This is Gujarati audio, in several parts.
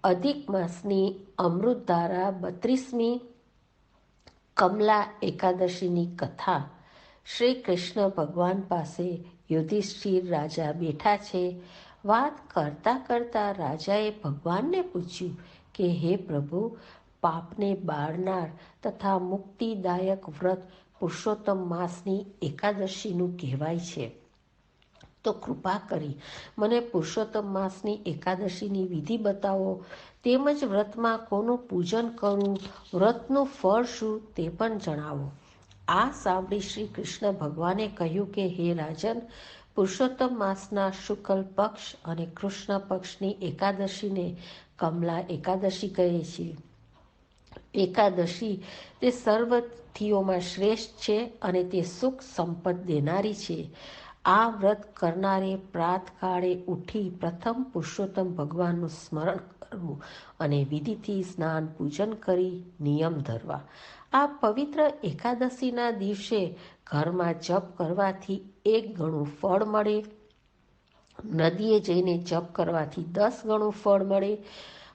અધિક માસની અમૃતધારા 32મી કમલા એકાદશીની કથા. શ્રી કૃષ્ણ ભગવાન પાસે યુધિષ્ઠિર રાજા બેઠા છે. વાત કરતા કરતા રાજાએ ભગવાનને પૂછ્યું કે હે પ્રભુ, પાપને બાળનાર તથા મુક્તિદાયક વ્રત પુરુષોત્તમ માસની એકાદશીનું કહેવાય છે, તો કૃપા કરી મને પુરુષોત્તમ માસની એકાદશીની વિધિ બતાવો. તેમજ વ્રતમાં કોનું પૂજન કરવું, વ્રતનું ફળ શું તે પણ જણાવો. આ સાંભળી શ્રી કૃષ્ણ ભગવાને કહ્યું કે હે રાજન, પુરુષોત્તમ માસના શુક્લ પક્ષ અને કૃષ્ણ પક્ષની એકાદશીને કમલા એકાદશી કહે છે. એકાદશી તે સર્વતિથિઓમાં શ્રેષ્ઠ છે અને તે સુખ સંપદ દેનારી છે. આ વ્રત કરનારે પ્રાતકાળે ઉઠી પ્રથમ પુરુષોત્તમ ભગવાનનું સ્મરણ કરવું અને વિધિથી સ્નાન પૂજન કરી નિયમ ધરવા. આ પવિત્ર એકાદશીના દિવસે ઘરમાં જપ કરવાથી 1 ગણું ફળ મળે, નદીએ જઈને જપ કરવાથી 10 ગણું ફળ મળે,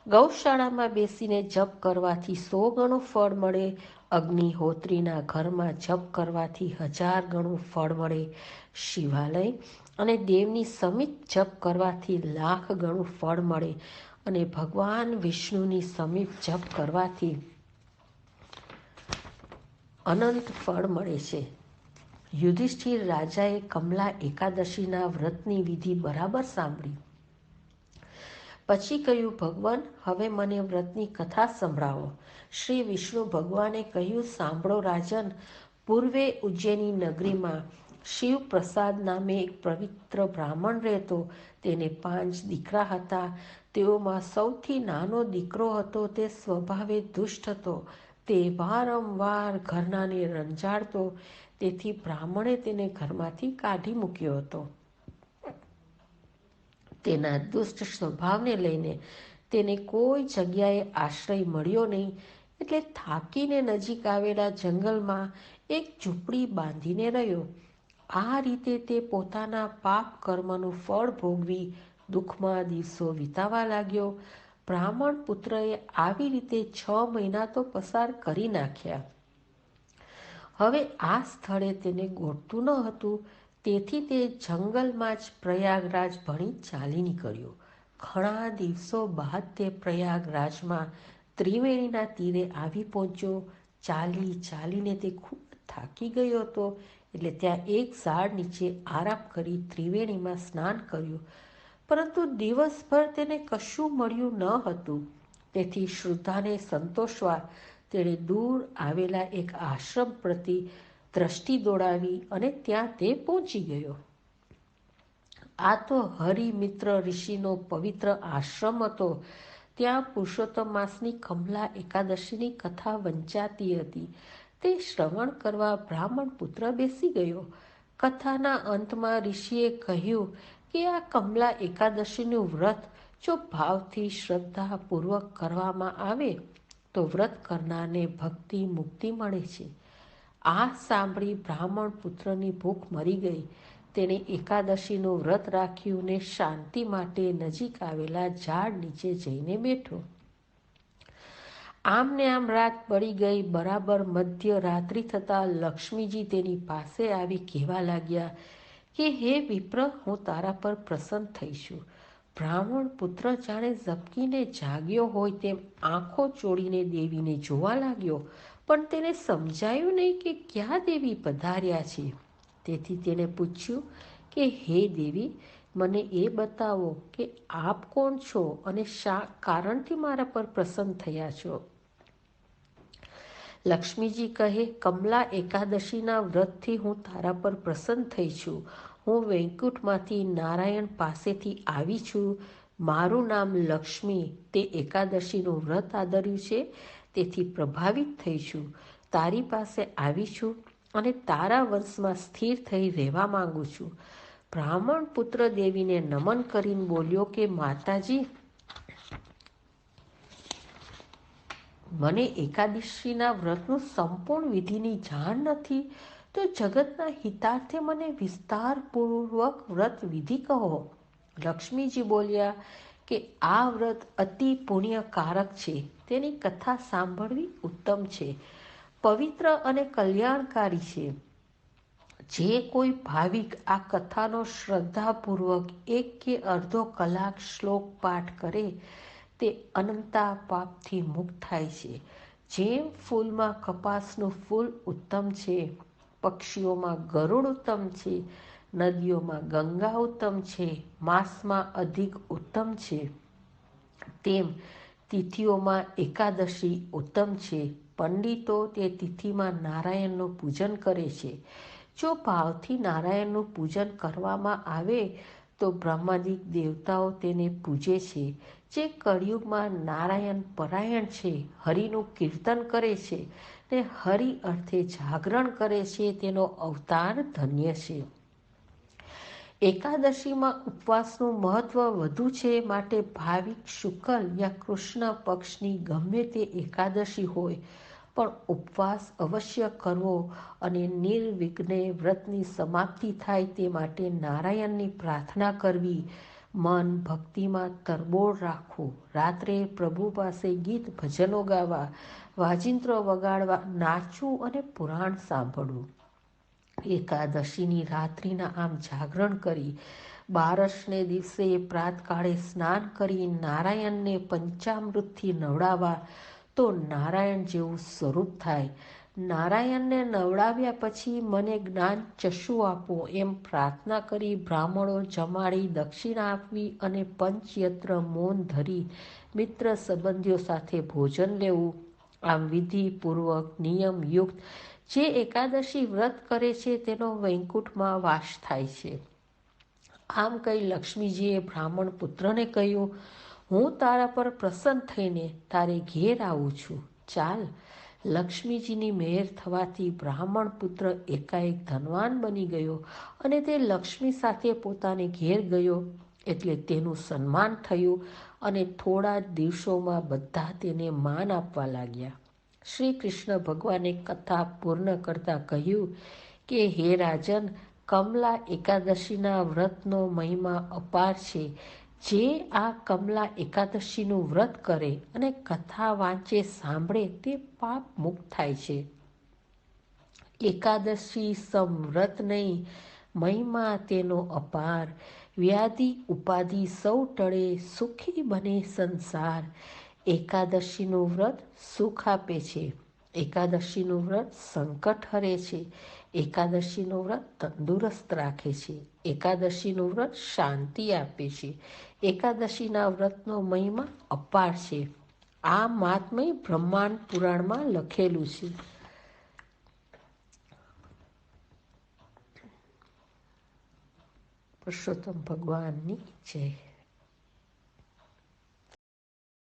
ગૌશાળામાં બેસીને જપ કરવાથી 100 ગણું ફળ મળે, અગ્નિહોત્રીના ઘરમાં જપ કરવાથી 1000 ગણું ફળ મળે, શિવાલય અને દેવની સમીપ જપ કરવાથી 1,00,000 ગણું ફળ મળે અને ભગવાન વિષ્ણુની સમીપ જપ કરવાથી અનંત ફળ મળે છે. યુધિષ્ઠિર રાજાએ કમલા એકાદશીના વ્રતની વિધિ બરાબર સાંભળી. પછી કહ્યું, ભગવાન, હવે મને વ્રતની કથા સંભળાવો. શ્રી વિષ્ણુ ભગવાને કહ્યું, સાંભળો રાજન. પૂર્વે ઉજ્જૈની નગરીમાં શિવપ્રસાદ નામે એક પવિત્ર બ્રાહ્મણ રહેતો. તેને 5 દીકરા હતા. તેઓમાં સૌથી નાનો દીકરો હતો તે સ્વભાવે દુષ્ટ હતો. તે વારંવાર ઘરનાને રંજાડતો. તેથી બ્રાહ્મણે તેને ઘરમાંથી કાઢી મૂક્યો હતો. તેના દુષ્ટ સ્વભાવને લઈને તેને કોઈ જગ્યાએ આશ્રય મળ્યો નહીં, એટલે થાકીને નજીક આવેલા જંગલમાં એક ઝૂંપડી બાંધીને રહ્યો. આ રીતે તે પોતાના પાપ કર્મનું ફળ ભોગવી દુઃખમાં દિવસો વિતાવા લાગ્યો. બ્રાહ્મણ પુત્રએ આવી રીતે 6 મહિના તો પસાર કરી નાખ્યા. હવે આ સ્થળે તેને ગોઠતું ન હતું. તેથી તે જંગલમાં જ પ્રયાગરાજ ભણી ચાલી નીકળ્યો. ઘણા દિવસો બાદ તે પ્રયાગરાજમાં ત્રિવેણીના તીરે આવી પહોંચ્યો. ચાલી ચાલીને તે ખૂબ થાકી ગયો હતો, એટલે ત્યાં એક ઝાડ નીચે આરામ કરી ત્રિવેણીમાં સ્નાન કર્યું. પરંતુ દિવસભર તેને કશું મળ્યું ન હતું. તેથી શ્રદ્ધાને સંતોષવા તેણે દૂર આવેલા એક આશ્રમ પ્રતિ દ્રષ્ટિ દોડાવી અને ત્યાં તે પહોંચી ગયો. આ તો હરિમિત્ર ઋષિનો પવિત્ર આશ્રમ હતો. ત્યાં પુરુષોત્તમ માસની કમલા એકાદશીની કથા વંચાતી હતી. તે શ્રવણ કરવા બ્રાહ્મણ પુત્ર બેસી ગયો. કથાના અંતમાં ઋષિએ કહ્યું કે આ કમલા એકાદશીનું વ્રત જો ભાવથી શ્રદ્ધાપૂર્વક કરવામાં આવે તો વ્રત કરનારને ભક્તિ મુક્તિ મળે છે. આ સાંભળી બ્રાહ્મણ પુત્રની ભૂખ મરી ગઈ. તેણે એકાદશીનું વ્રત રાખ્યું ને શાંતિ માટે નજીક આવેલા ઝાડ નીચે જઈને બેઠો. આમ ને આમ રાત પડી ગઈ. બરાબર મધ્યરાત્રિ થતાં લક્ષ્મીજી તેની પાસે આવી કહેવા લાગ્યા કે હે વિપ્ર, હું તારા પર પ્રસન્ન થઈ છું. બ્રાહ્મણ પુત્ર જાણે ઝબકીને જાગ્યો હોય તેમ આંખો ચોળીને દેવીને જોવા લાગ્યો, પણ તેને સમજાયું નહીં કે ક્યાં દેવી પધાર્યા છે. તેથી તેણે પૂછ્યું કે હે દેવી, મને એ બતાવો કે આપ કોણ છો અને શા કારણથી મારા પર પ્રસન્ન થયા છો. લક્ષ્મીજી કહે, કમલા એકાદશીના વ્રતથી હું તારા પર પ્રસન્ન થઈ છું. હું વૈકુંઠમાંથી નારાયણ પાસેથી આવી છું. મારું નામ લક્ષ્મી. તે એકાદશીનું વ્રત આદર્યું છે, તેથી પ્રભાવિત થઈ છું. તારી પાસે આવી છું અને તારા વંશમાં સ્થિર થઈ રહેવા માંગુ છું. બ્રાહ્મણ પુત્ર દેવીને નમન કરીને બોલ્યો કે માતાજી, મને એકાદશીના વ્રતનું સંપૂર્ણ વિધિની જાણ નથી, તો જગતના હિતાર્થે મને વિસ્તારપૂર્વક વ્રત વિધિ કહો. લક્ષ્મીજી બોલ્યા કે આ વ્રત અતિ પુણ્યકારક છે, તેની કથા સાંભળવી ઉત્તમ છે, પવિત્ર અને કલ્યાણકારી છે. જે કોઈ ભાવિક આ કથાનો શ્રદ્ધાપૂર્વક 1 કે અડધો કલાક શ્લોક પાઠ કરે તે અનંતા પાપથી મુક્ત થાય છે. જેમ ફૂલમાં કપાસનું ફૂલ ઉત્તમ છે, પક્ષીઓમાં ગરુડ ઉત્તમ છે, નદીઓમાં ગંગા ઉત્તમ છે, માંસમાં અધિક ઉત્તમ છે, તેમ તિથિઓમાં એકાદશી ઉત્તમ છે. પંડિતો તે તિથિમાં નારાયણનું પૂજન કરે છે. જો ભાવથી નારાયણનું પૂજન કરવામાં આવે તો બ્રહ્માદિક દેવતાઓ તેને પૂજે છે. જે કળિયુગમાં નારાયણ પરાયણ છે, હરિનું કીર્તન કરે છે ને હરિ અર્થે જાગરણ કરે છે, તેનો અવતાર ધન્ય છે. એકાદશીમાં ઉપવાસનું મહત્વ વધુ છે, માટે ભાવિક શુક્લ યા કૃષ્ણ પક્ષની ગમે તે એકાદશી હોય પણ ઉપવાસ અવશ્ય કરવો અને નિર્વિઘ્ને વ્રતની સમાપ્તિ થાય તે માટે નારાયણની પ્રાર્થના કરવી, મન ભક્તિમાં તરબોળ રાખવું, રાત્રે પ્રભુ પાસે ગીત ભજનો ગાવા, વાજિંત્રો વગાડવા, નાચવું અને પુરાણ સાંભળવું. એકાદશીની રાત્રિના આમ જાગરણ કરી 12ને દિવસે પ્રાતકાળે સ્નાન કરી નારાયણને પંચામૃતથી નવડાવવા તો નારાયણ જેવું સ્વરૂપ થાય. નારાયણને નવડાવ્યા પછી મને જ્ઞાન ચક્ષુ આપો એમ પ્રાર્થના કરી બ્રાહ્મણો જમાડી દક્ષિણા આપવી અને પંચયત્ર મૌન ધરી મિત્ર સંબંધીઓ સાથે ભોજન લેવું. આમ વિધિપૂર્વક નિયમયુક્ત જે એકાદશી વ્રત કરે છે તેનો વૈકુંઠમાં વાસ થાય છે. આમ કહી લક્ષ્મીજીએ બ્રાહ્મણ પુત્રને કહ્યું, હું તારા પર પ્રસન્ન થઈને તારે ઘેર આવું છું, ચાલ. લક્ષ્મીજીની મહેર થવાથી બ્રાહ્મણ પુત્ર એકાએક ધનવાન બની ગયો અને તે લક્ષ્મી સાથે પોતાને ઘેર ગયો એટલે તેનું સન્માન થયું અને થોડા જ દિવસોમાં બધા તેને માન આપવા લાગ્યા. શ્રી કૃષ્ણ ભગવાને કથા પૂર્ણ કરતા કહ્યું કે હે રાજન, કમલા એકાદશીના વ્રતનો મહિમા અપાર છે. જે આ કમલા એકાદશીનું વ્રત કરે અને કથા વાંચે સાંભળે તે પાપ મુક્ત થાય છે. એકાદશી સમ વ્રત નહીં, મહિમા તેનો અપાર. વ્યાધિ ઉપાધિ સૌ ટળે, સુખી બને સંસાર. એકાદશીનું વ્રત સુખ આપે છે. એકાદશીનું વ્રત સંકટ હરે છે. એકાદશીનું વ્રત તંદુરસ્ત રાખે છે. એકાદશીનું વ્રત શાંતિ આપે છે. એકાદશીના વ્રતનો મહિમા અપાર છે. આ મહાત્મય બ્રહ્માંડ પુરાણમાં લખેલું છે. પુરુષોત્તમ ભગવાનની જય.